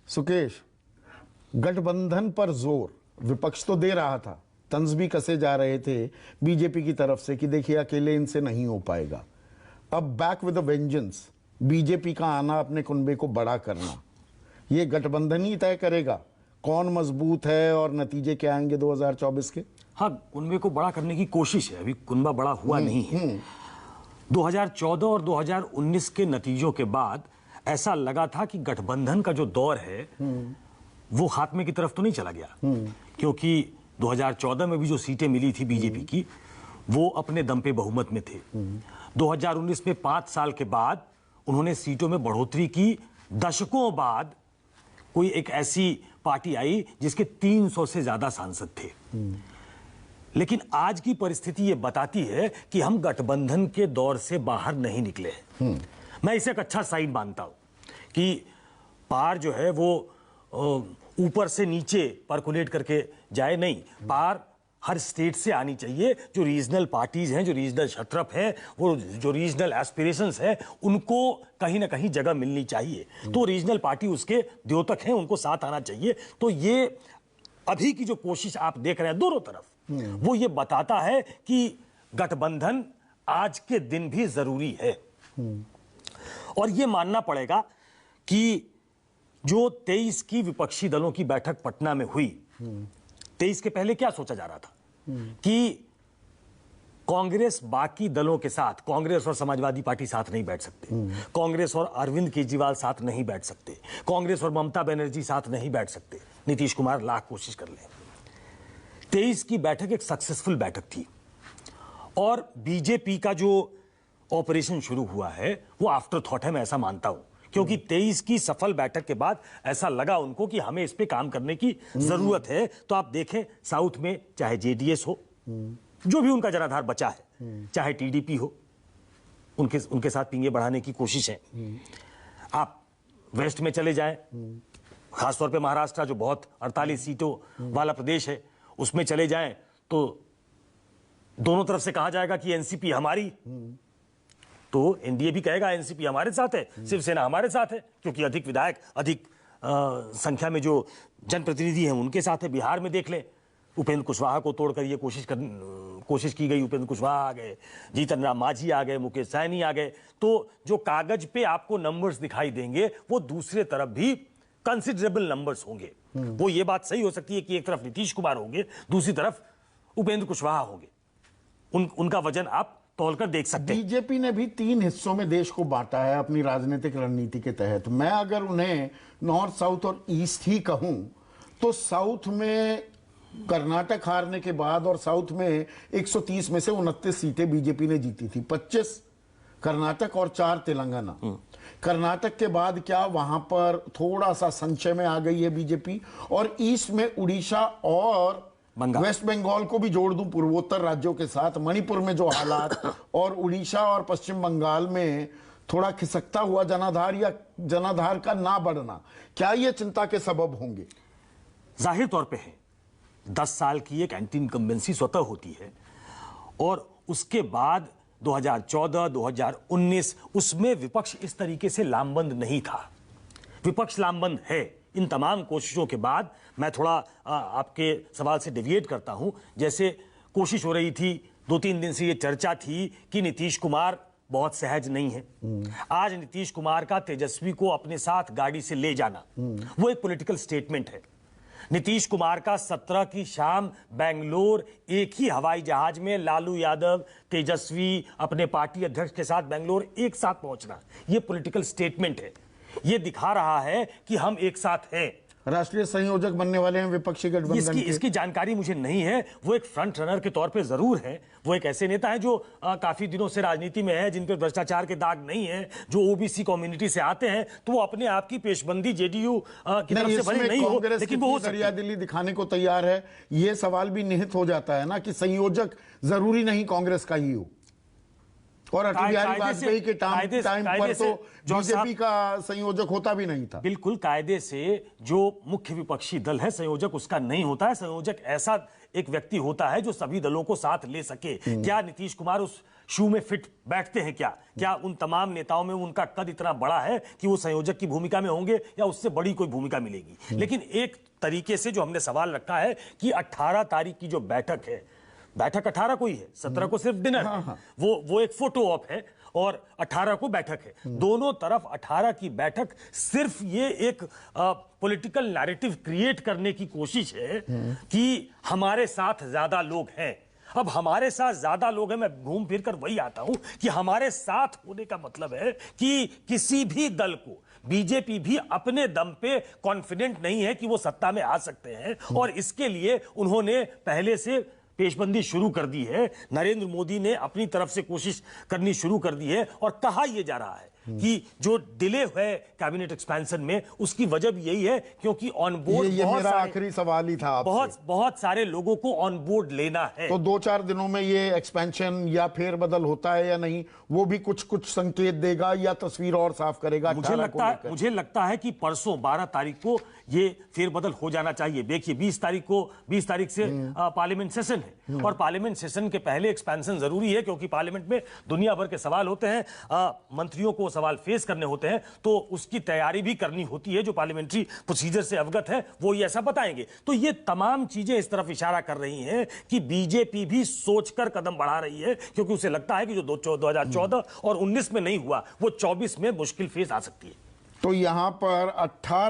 सुकेश, गठबंधन पर जोर विपक्ष तो दे रहा था, तंज भी कसे जा रहे थे बीजेपी की तरफ से कि देखिए अकेले इनसे नहीं हो पाएगा। अब back with a vengeance, BJP का आना अपने कुनबे को बड़ा करना, ये गठबंधन ही तय करेगा कौन मजबूत है और नतीजे क्या आएंगे 2024 के। हाँ, कुनबे को बड़ा करने की कोशिश है, अभी कुनबा बड़ा हुआ नहीं है। 2014 और 2019 के नतीजों के बाद ऐसा लगा था कि गठबंधन का जो दौर है वो खात्मे की तरफ तो नहीं चला गया, क्योंकि 2014 में भी जो सीटें मिली थी बीजेपी की वो अपने दम पे बहुमत में थे। 2019 में 5 साल के बाद उन्होंने सीटों में बढ़ोतरी की। दशकों बाद कोई एक ऐसी पार्टी आई जिसके 300 से ज्यादा सांसद थे। लेकिन आज की परिस्थिति ये बताती है कि हम गठबंधन के दौर से बाहर नहीं निकले हैं। मैं इसे एक अच्छा साइन मानता हूं कि पार जो है वो ऊपर से नीचे परकुलेट करके जाए नहीं, पार हर स्टेट से आनी चाहिए। जो रीजनल पार्टीज हैं, जो रीजनल शत्रप हैं, वो जो रीजनल एस्पिरेशंस हैं, उनको कहीं ना कहीं जगह मिलनी चाहिए। तो रीजनल पार्टी उसके द्योतक हैं, उनको साथ आना चाहिए। तो ये अभी की जो कोशिश आप देख रहे हैं दोनों तरफ, वो ये बताता है कि गठबंधन आज के दिन भी जरूरी है। और ये मानना पड़ेगा कि जो 23 की विपक्षी दलों की बैठक पटना में हुई, 23 के पहले क्या सोचा जा रहा था कि कांग्रेस बाकी दलों के साथ, कांग्रेस और समाजवादी पार्टी साथ नहीं बैठ सकते, कांग्रेस और अरविंद केजरीवाल साथ नहीं बैठ सकते, कांग्रेस और ममता बनर्जी साथ नहीं बैठ सकते, नीतीश कुमार लाख कोशिश कर ले। 23 की बैठक एक सक्सेसफुल बैठक थी और बीजेपी का जो ऑपरेशन शुरू हुआ है वो आफ्टर थॉट है, मैं ऐसा मानता हूं, क्योंकि 23 की सफल बैठक के बाद ऐसा लगा उनको कि हमें इस पे काम करने की जरूरत है। तो आप देखें साउथ में चाहे जेडीएस हो, जो भी उनका जनाधार बचा है, चाहे टीडीपी हो, उनके साथ पिंगे बढ़ाने की कोशिश है। आप वेस्ट में चले जाएं, खासतौर पे महाराष्ट्र जो बहुत 48 सीटों वाला प्रदेश है, उसमें चले जाएं तो दोनों तरफ से कहा जाएगा कि एनसीपी हमारी, तो एनडीए भी कहेगा एनसीपी हमारे साथ है, शिवसेना हमारे साथ है, क्योंकि अधिक विधायक, अधिक संख्या में जो जनप्रतिनिधि हैं उनके साथ है। बिहार में देख लें, उपेंद्र कुशवाहा को तोड़कर ये कोशिश की गई। उपेंद्र कुशवाहा आ गए, जीतन राम मांझी आ गए, मुकेश सहनी आ गए। तो जो कागज पे आपको नंबर्स दिखाई देंगे वो दूसरे तरफ भी कंसिडरेबल नंबर्स होंगे। वो ये बात सही हो सकती है कि एक तरफ नीतीश कुमार होंगे, दूसरी तरफ उपेंद्र कुशवाहा होंगे। उनका वजन आप तौलकर देख सकते हैं। बीजेपी ने भी 3 हिस्सों में देश को बांटा है अपनी राजनीतिक रणनीति के तहत। मैं अगर उन्हें नॉर्थ, साउथ और ईस्ट ही कहूं तो साउथ में कर्नाटक हारने के बाद और साउथ में 130 में से 29 सीटें बीजेपी ने जीती थी, 25 कर्नाटक और 4 तेलंगाना। कर्नाटक के बाद क्या वहां पर थोड़ा सा संशय में आ गई है बीजेपी, और ईस्ट में उड़ीसा और वेस्ट बंगाल को भी जोड़ दूं पूर्वोत्तर राज्यों के साथ, मणिपुर में जो हालात और उड़ीसा और पश्चिम बंगाल में थोड़ा खिसकता हुआ जनाधार या जनाधार का ना बढ़ना, क्या ये चिंता के सबब होंगे? जाहिर तौर पे है। 10 साल की एक एंटी इनकम्बेंसी स्वतः होती है और उसके बाद 2014, 2019 उसमें विपक्ष इस तरीके से लामबंद नहीं था। विपक्ष लामबंद है। इन तमाम कोशिशों के बाद मैं थोड़ा आपके सवाल से डेविएट करता हूं। जैसे कोशिश हो रही थी, 2-3 दिन से ये चर्चा थी कि नीतीश कुमार बहुत सहज नहीं है। आज नीतीश कुमार का तेजस्वी को अपने साथ गाड़ी से ले जाना वो एक पॉलिटिकल स्टेटमेंट है। नीतीश कुमार का 17 की शाम बेंगलोर एक ही हवाई जहाज में लालू यादव, तेजस्वी, अपने पार्टी अध्यक्ष के साथ बेंगलोर एक साथ पहुंचना, यह पॉलिटिकल स्टेटमेंट है। यह दिखा रहा है कि हम एक साथ हैं। राष्ट्रीय संयोजक बनने वाले हैं विपक्षी गठबंधन के। इसकी जानकारी मुझे नहीं है। वो एक फ्रंट रनर के तौर पे जरूर है। वो एक ऐसे नेता है जो काफी दिनों से राजनीति में है, जिन पे भ्रष्टाचार के दाग नहीं है, जो ओबीसी कम्युनिटी से आते हैं। तो वो अपने आप की पेशबंदी जेडीयू की तरफ से भले नहीं हो, लेकिन वो दरिया दिल्ली दिखाने को तैयार है। ये सवाल भी निहित हो जाता है ना कि संयोजक जरूरी नहीं कांग्रेस का ही हो, और अटल बिहारी वाजपेयी के टाइम पर तो बीजेपी का संयोजक होता भी नहीं था। बिल्कुल, कायदे से जो मुख्य विपक्षी दल है संयोजक उसका नहीं होता है। संयोजक ऐसा एक व्यक्ति होता है जो सभी दलों को साथ ले सके। क्या नीतीश कुमार उस शू में फिट बैठते हैं क्या? क्या उन तमाम नेताओं में उनका कद इतना बड़ा है कि वो संयोजक की भूमिका में होंगे या उससे बड़ी कोई भूमिका मिलेगी? लेकिन एक तरीके से जो हमने सवाल रखा है कि 18 तारीख की जो बैठक है, बैठक 18 को ही है, 17 को सिर्फ डिनर है। वो एक फोटो ऑप है और 18 को बैठक है। दोनों तरफ 18 की बैठक सिर्फ ये एक पॉलिटिकल नैरेटिव क्रिएट करने की कोशिश है कि हमारे साथ ज्यादा लोग हैं। अब हमारे साथ ज्यादा लोग हैं, मैं घूम फिर कर वही आता हूं कि हमारे साथ होने का मतलब है कि किसी भी दल को, बीजेपी भी अपने दम पे कॉन्फिडेंट नहीं है कि वो सत्ता में आ सकते हैं और इसके लिए उन्होंने पहले से पेशबंदी शुरू कर दी है। नरेंद्र मोदी ने अपनी तरफ से कोशिश करनी शुरू कर दी है और कहा यह जा रहा है कि जो डिले है कैबिनेट एक्सपेंशन में, उसकी वजह भी यही है क्योंकि ऑन बोर्ड ये मेरा आखिरी सवाल ही था आपसे। बहुत सारे लोगों को ऑन बोर्ड लेना है। तो 2-4 दिनों में ये एक्सपेंशन या फेरबदल होता है या नहीं, वो भी कुछ संकेत देगा या तस्वीर और साफ करेगा? मुझे लगता है कि परसों 12 तारीख को ये फेरबदल हो जाना चाहिए। देखिए 20 तारीख से पार्लियामेंट सेशन है और पार्लियामेंट सेशन के पहले एक्सपेंशन जरूरी है क्योंकि पार्लियामेंट में दुनिया भर के सवाल होते हैं, मंत्रियों को सवाल फेस करने होते हैं, तो उसकी तैयारी भी करनी होती है। जो पार्लियामेंट्री प्रोसीजर से अवगत है वो ये ऐसा बताएंगे। तो ये तमाम चीजें इस तरफ इशारा कर रही हैं कि बीजेपी भी सोचकर कदम बढ़ा रही है क्योंकि उसे लगता है कि जो 2014 और 19 में नहीं हुआ वो 24 में मुश्किल फेस आ सकती है। तो यहां पर 18